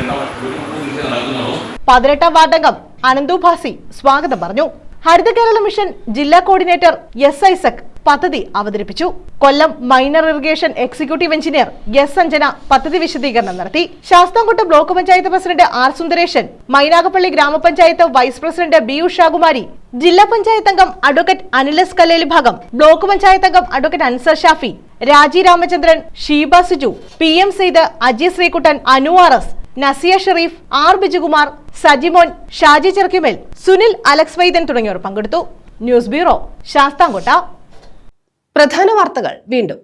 നടക്കുന്നുള്ളൂ. 18ാം വാർഡംഗം അനന്തു ഭാസി സ്വാഗതം പറഞ്ഞു. ഹരിത കേരള മിഷൻ ജില്ലാ കോർഡിനേറ്റർ എസ് ഐസക് പദ്ധതി അവതരിപ്പിച്ചു. Kollam minor irrigation executive engineer S Anjana പദ്ധതി വിശദീകരണം നടത്തി. Sasthamkotta block panchayat president R Sundaresan, Mynagappally ഗ്രാമപഞ്ചായത്ത് വൈസ് പ്രസിഡന്റ് ബി ഉഷാകുമാരി, ജില്ലാ പഞ്ചായത്ത് അംഗം അഡ്വക്കേറ്റ് അനിലസ് കല്ലേലി ഭാഗം, ബ്ലോക്ക് പഞ്ചായത്ത് അംഗം advocate Ansar Shafi, Raji Ramachandran, Sheeba Siju, PM Syed, Aji Sreekuttan, Anu RS, Nasiya Sherif, R Bijukumar, Sajimon, Shaji Cherukkimel, Sunil Alex Vaidan തുടങ്ങിയവർ പങ്കെടുത്തു. News bureau, Sasthamkotta. പ്രധാന വാർത്തകൾ വീണ്ടും.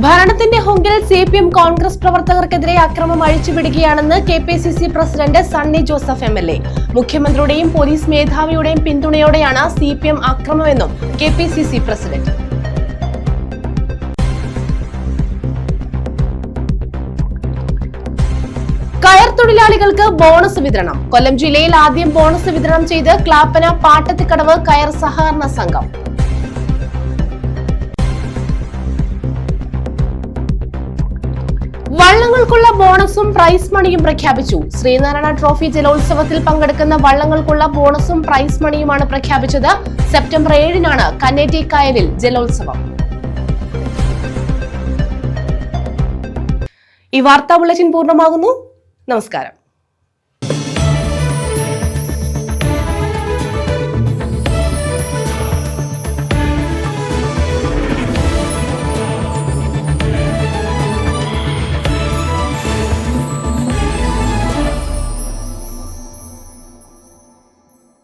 ഭരണത്തിന്റെ ഹുങ്കിൽ CPM കോൺഗ്രസ് പ്രവർത്തകർക്കെതിരെ അക്രമം അഴിച്ചുവിടുകയാണെന്ന് KPCC president Sunny Joseph MLA. മുഖ്യമന്ത്രിയുടെയും പോലീസ് മേധാവിയുടെയും പിന്തുണയോടെയാണ് CPM അക്രമമെന്നും KPCC പ്രസിഡന്റ്. കയർ തൊഴിലാളികൾക്ക് ബോണസ് വിതരണം. കൊല്ലം ജില്ലയിൽ ആദ്യം ബോണസ് വിതരണം ചെയ്ത് ക്ലാപ്പന പാട്ടത്തിക്കടവ് കയർ സഹകരണ സംഘം. വള്ളങ്ങൾക്കുള്ള ബോണസും പ്രൈസ് മണിയും പ്രഖ്യാപിച്ചു. ശ്രീനാരായണ ട്രോഫി ജലോത്സവത്തിൽ പങ്കെടുക്കുന്ന വള്ളങ്ങൾക്കുള്ള ബോണസും പ്രൈസ് മണിയുമാണ് പ്രഖ്യാപിച്ചത്. സെപ്റ്റംബർ 7-നാണ് കന്നേറ്റി കായലിൽ ജലോത്സവം. ഈ വാർത്താ ബുള്ളറ്റിൻ പൂർണ്ണമാകുന്നു. നമസ്കാരം.